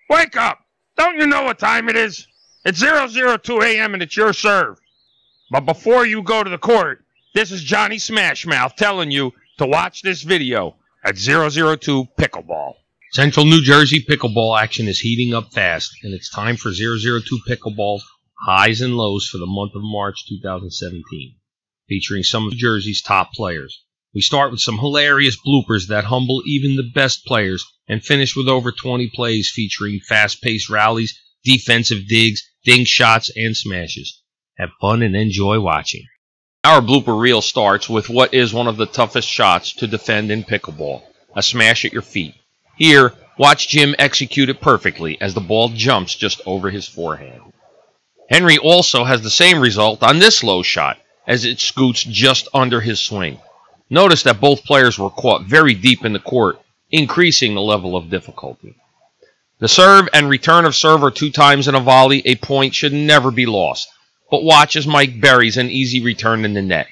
Wake up! Don't you know what time it is? It's 002 a.m. and it's your serve. But before you go to the court, this is Johnny Smashmouth telling you to watch this video at 002 Pickleball. Central New Jersey pickleball action is heating up fast, and it's time for 002 Pickleball's highs and lows for the month of March 2017, featuring some of New Jersey's top players. We start with some hilarious bloopers that humble even the best players, and finish with over 20 plays featuring fast-paced rallies, defensive digs, dink shots, and smashes. Have fun and enjoy watching. Our blooper reel starts with what is one of the toughest shots to defend in pickleball, a smash at your feet. Here, watch Jim execute it perfectly as the ball jumps just over his forehand. Henry also has the same result on this low shot, as it scoots just under his swing. Notice that both players were caught very deep in the court, increasing the level of difficulty. The serve and return of serve are 2 times in a volley. A point should never be lost. But watch as Mike buries an easy return in the net.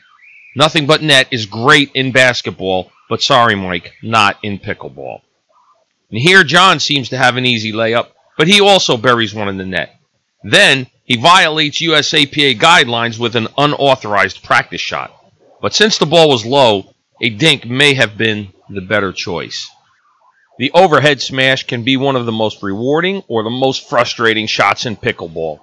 Nothing but net is great in basketball, but sorry, Mike, not in pickleball. And here John seems to have an easy layup, but he also buries one in the net. Then he violates USAPA guidelines with an unauthorized practice shot. But since the ball was low, a dink may have been the better choice. The overhead smash can be one of the most rewarding or the most frustrating shots in pickleball.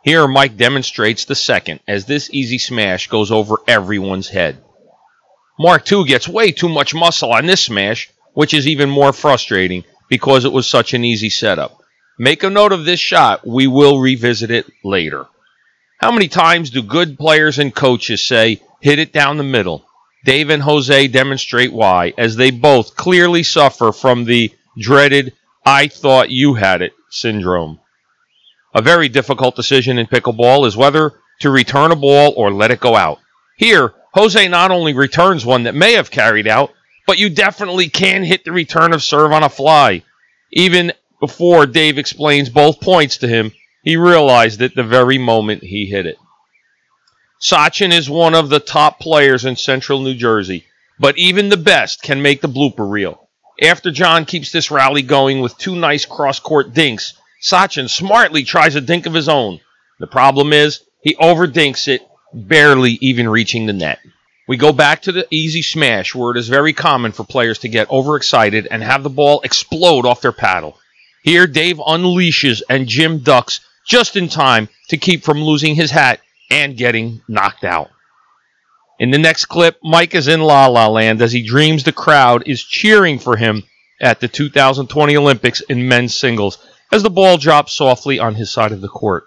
Here Mike demonstrates the second, as this easy smash goes over everyone's head. Mark II gets way too much muscle on this smash, which is even more frustrating because it was such an easy setup. Make a note of this shot. We will revisit it later. How many times do good players and coaches say, hit it down the middle? Dave and Jose demonstrate why, as they both clearly suffer from the dreaded "I thought you had it" syndrome. A very difficult decision in pickleball is whether to return a ball or let it go out. Here, Jose not only returns one that may have carried out, but you definitely can hit the return of serve on a fly. Even before Dave explains both points to him, he realized it the very moment he hit it. Sachin is one of the top players in Central New Jersey, but even the best can make the blooper reel. After John keeps this rally going with 2 nice cross-court dinks, Sachin smartly tries a dink of his own. The problem is, he overdinks it, barely even reaching the net. We go back to the easy smash, where it is very common for players to get overexcited and have the ball explode off their paddle. Here, Dave unleashes and Jim ducks just in time to keep from losing his hat and getting knocked out. In the next clip, Mike is in La La Land as he dreams the crowd is cheering for him at the 2020 Olympics in men's singles as the ball drops softly on his side of the court.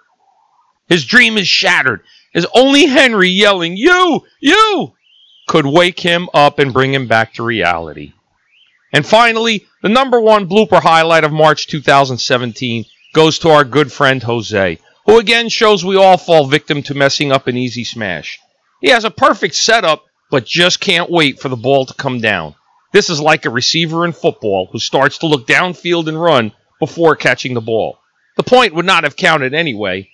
His dream is shattered as only Henry yelling, "You! You!" could wake him up and bring him back to reality. And finally, the #1 blooper highlight of March 2017 goes to our good friend Jose, who again shows we all fall victim to messing up an easy smash. He has a perfect setup, but just can't wait for the ball to come down. This is like a receiver in football who starts to look downfield and run before catching the ball. The point would not have counted anyway,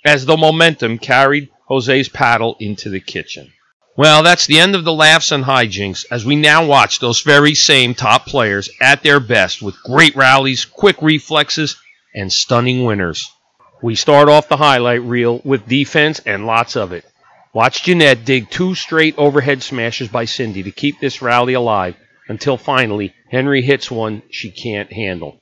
as the momentum carried Jose's paddle into the kitchen. Well, that's the end of the laughs and hijinks, as we now watch those very same top players at their best with great rallies, quick reflexes, and stunning winners. We start off the highlight reel with defense and lots of it. Watch Jeanette dig 2 straight overhead smashes by Cindy to keep this rally alive until finally Henry hits one she can't handle.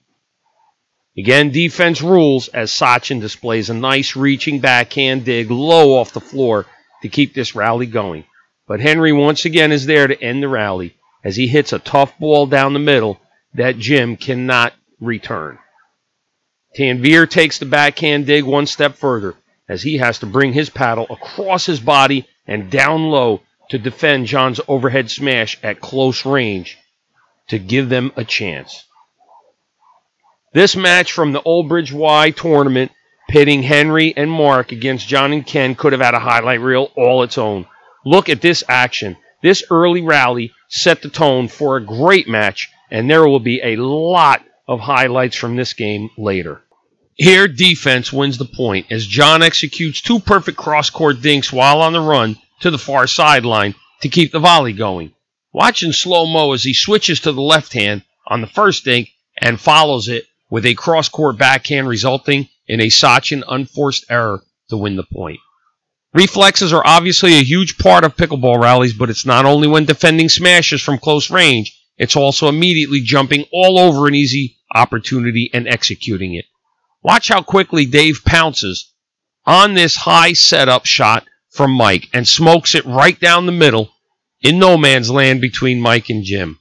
Again, defense rules as Sachin displays a nice reaching backhand dig low off the floor to keep this rally going. But Henry once again is there to end the rally as he hits a tough ball down the middle that Jim cannot return. Tanvir takes the backhand dig 1 step further as he has to bring his paddle across his body and down low to defend John's overhead smash at close range to give them a chance. This match from the Old Bridge Y tournament pitting Henry and Mark against John and Ken could have had a highlight reel all its own. Look at this action. This early rally set the tone for a great match, and there will be a lot of highlights from this game later. Here, defense wins the point as John executes 2 perfect cross-court dinks while on the run to the far sideline to keep the volley going. Watch in slow-mo as he switches to the left hand on the first dink and follows it with a cross-court backhand resulting in a Sachin unforced error to win the point. Reflexes are obviously a huge part of pickleball rallies, but it's not only when defending smashes from close range, it's also immediately jumping all over an easy opportunity and executing it. Watch how quickly Dave pounces on this high setup shot from Mike and smokes it right down the middle in no man's land between Mike and Jim.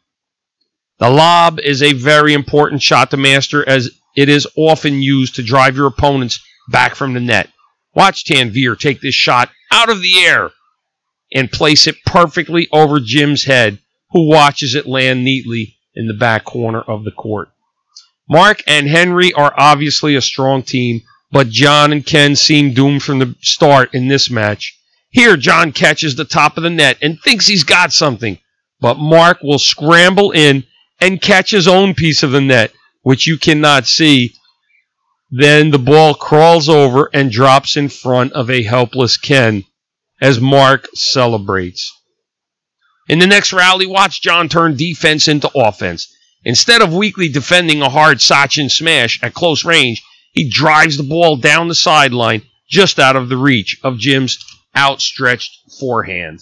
The lob is a very important shot to master, as it is often used to drive your opponents back from the net. Watch Tanveer take this shot out of the air and place it perfectly over Jim's head, who watches it land neatly in the back corner of the court. Mark and Henry are obviously a strong team, but John and Ken seem doomed from the start in this match. Here, John catches the top of the net and thinks he's got something, but Mark will scramble in and catch his own piece of the net, which you cannot see. Then the ball crawls over and drops in front of a helpless Ken as Mark celebrates. In the next rally, watch John turn defense into offense. Instead of weakly defending a hard Sachin smash at close range, he drives the ball down the sideline just out of the reach of Jim's outstretched forehand.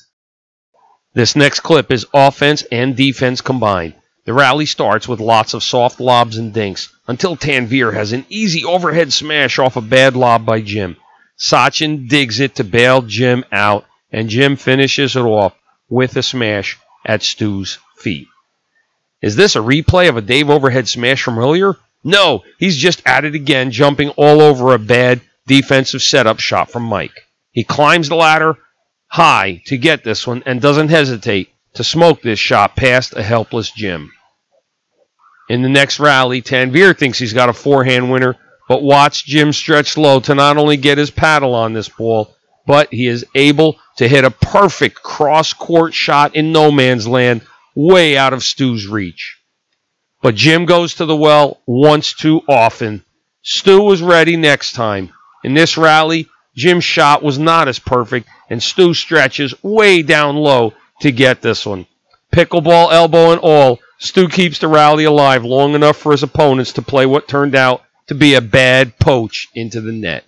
This next clip is offense and defense combined. The rally starts with lots of soft lobs and dinks until Tanveer has an easy overhead smash off a bad lob by Jim. Sachin digs it to bail Jim out, and Jim finishes it off with a smash at Stu's feet. Is this a replay of a Dave overhead smash from earlier? No, he's just at it again, jumping all over a bad defensive setup shot from Mike. He climbs the ladder high to get this one and doesn't hesitate to smoke this shot past a helpless Jim. In the next rally, Tanveer thinks he's got a forehand winner, but watch Jim stretch low to not only get his paddle on this ball, but he is able to hit a perfect cross-court shot in no man's land, way out of Stu's reach. But Jim goes to the well once too often. Stu was ready next time. In this rally, Jim's shot was not as perfect, and Stu stretches way down low to get this one. Pickleball elbow and all, Stu keeps the rally alive long enough for his opponents to play what turned out to be a bad poach into the net.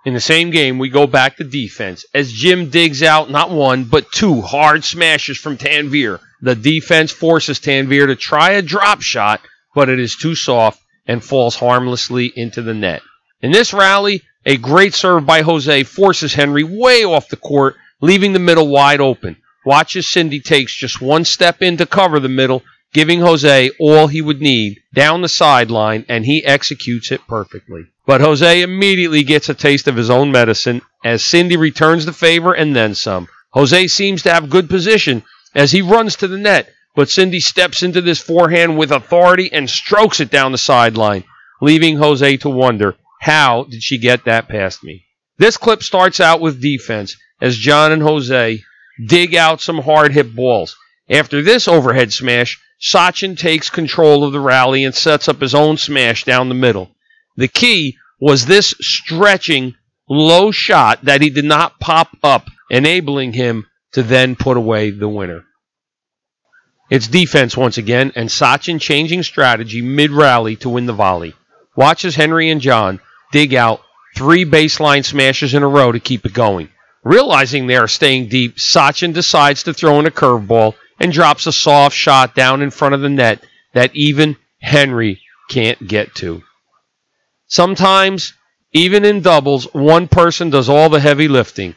In the same game, we go back to defense as Jim digs out not one, but two hard smashes from Tanveer. The defense forces Tanveer to try a drop shot, but it is too soft and falls harmlessly into the net. In this rally, a great serve by Jose forces Henry way off the court, leaving the middle wide open. Watch as Cindy takes just one step in to cover the middle, giving Jose all he would need down the sideline, and he executes it perfectly. But Jose immediately gets a taste of his own medicine as Cindy returns the favor and then some. Jose seems to have good position as he runs to the net, but Cindy steps into this forehand with authority and strokes it down the sideline, leaving Jose to wonder, how did she get that past me? This clip starts out with defense as John and Jose dig out some hard hit balls. After this overhead smash, Sachin takes control of the rally and sets up his own smash down the middle. The key was this stretching low shot that he did not pop up, enabling him to then put away the winner. It's defense once again, and Sachin changing strategy mid-rally to win the volley. Watch as Henry and John dig out 3 baseline smashes in a row to keep it going. Realizing they are staying deep, Sachin decides to throw in a curveball and drops a soft shot down in front of the net that even Henry can't get to. Sometimes, even in doubles, one person does all the heavy lifting.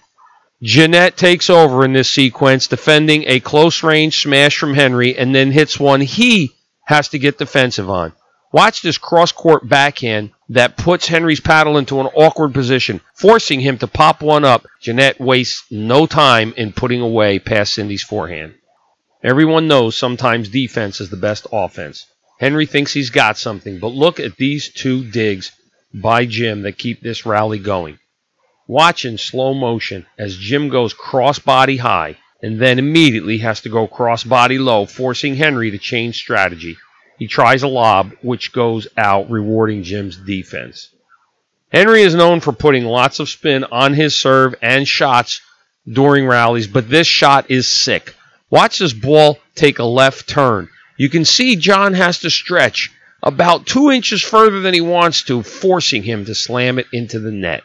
Jeanette takes over in this sequence, defending a close-range smash from Henry, and then hits one he has to get defensive on. Watch this cross-court backhand that puts Henry's paddle into an awkward position, forcing him to pop one up. Jeanette wastes no time in putting away past Cindy's forehand. Everyone knows sometimes defense is the best offense. Henry thinks he's got something, but look at these 2 digs by Jim that keep this rally going. Watch in slow motion as Jim goes cross-body high and then immediately has to go cross-body low, forcing Henry to change strategy. He tries a lob, which goes out, rewarding Jim's defense. Henry is known for putting lots of spin on his serve and shots during rallies, but this shot is sick. Watch this ball take a left turn. You can see John has to stretch about 2 inches further than he wants to, forcing him to slam it into the net.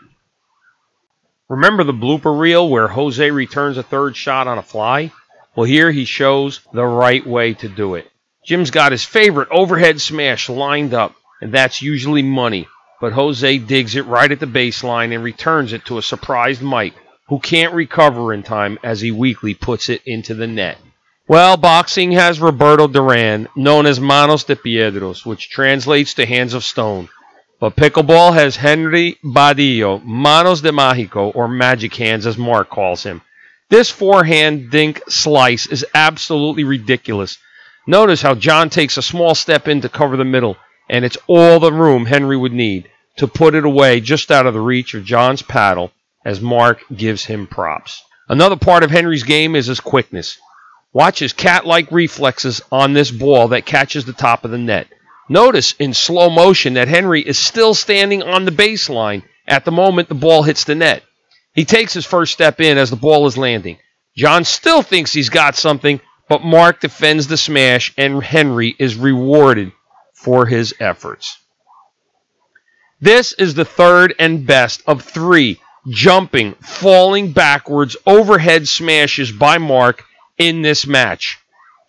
Remember the blooper reel where Jose returns a third shot on a fly? Well, here he shows the right way to do it. Jim's got his favorite overhead smash lined up, and that's usually money, but Jose digs it right at the baseline and returns it to a surprised Mike, who can't recover in time as he weakly puts it into the net. Well, boxing has Roberto Duran, known as Manos De Piedros, which translates to hands of stone. But pickleball has Henry Badillo, Manos De Magico, or magic hands as Mark calls him. This forehand dink slice is absolutely ridiculous. Notice how John takes a small step in to cover the middle, and it's all the room Henry would need to put it away just out of the reach of John's paddle, as Mark gives him props. Another part of Henry's game is his quickness. Watch his cat-like reflexes on this ball that catches the top of the net. Notice in slow motion that Henry is still standing on the baseline at the moment the ball hits the net. He takes his first step in as the ball is landing. John still thinks he's got something, but Mark defends the smash and Henry is rewarded for his efforts. This is the third and best of 3 jumping, falling backwards, overhead smashes by Mark in this match.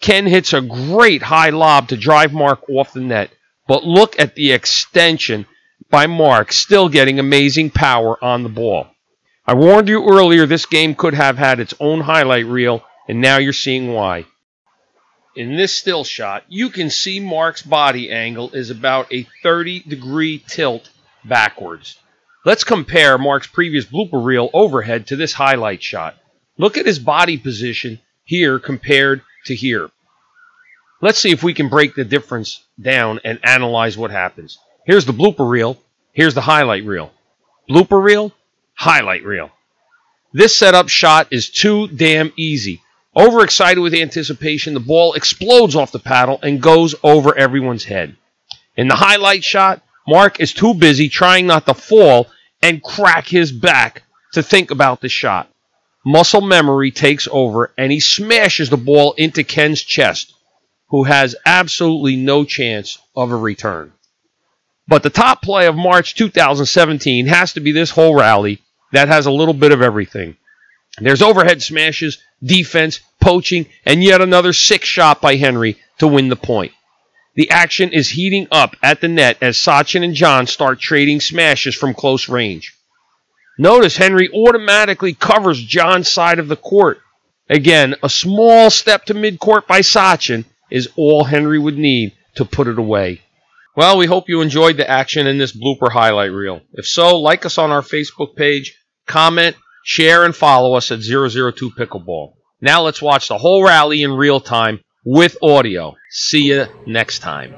Ken hits a great high lob to drive Mark off the net, but look at the extension by Mark, still getting amazing power on the ball. I warned you earlier this game could have had its own highlight reel, and now you're seeing why. In this still shot, you can see Mark's body angle is about a 30-degree tilt backwards. Let's compare Mark's previous blooper reel overhead to this highlight shot. Look at his body position here compared to here. Let's see if we can break the difference down and analyze what happens. Here's the blooper reel. Here's the highlight reel. Blooper reel, highlight reel. This setup shot is too damn easy. Overexcited with anticipation, the ball explodes off the paddle and goes over everyone's head. In the highlight shot, Mark is too busy trying not to fall and crack his back to think about the shot. Muscle memory takes over, and he smashes the ball into Ken's chest, who has absolutely no chance of a return. But the top play of March 2017 has to be this whole rally that has a little bit of everything. There's overhead smashes, defense, poaching, and yet another sick shot by Henry to win the point. The action is heating up at the net as Sachin and John start trading smashes from close range. Notice Henry automatically covers John's side of the court. Again, a small step to midcourt by Sachin is all Henry would need to put it away. Well, we hope you enjoyed the action in this blooper highlight reel. If so, like us on our Facebook page, comment, share, and follow us at 002 Pickleball. Now let's watch the whole rally in real time with audio. See you next time.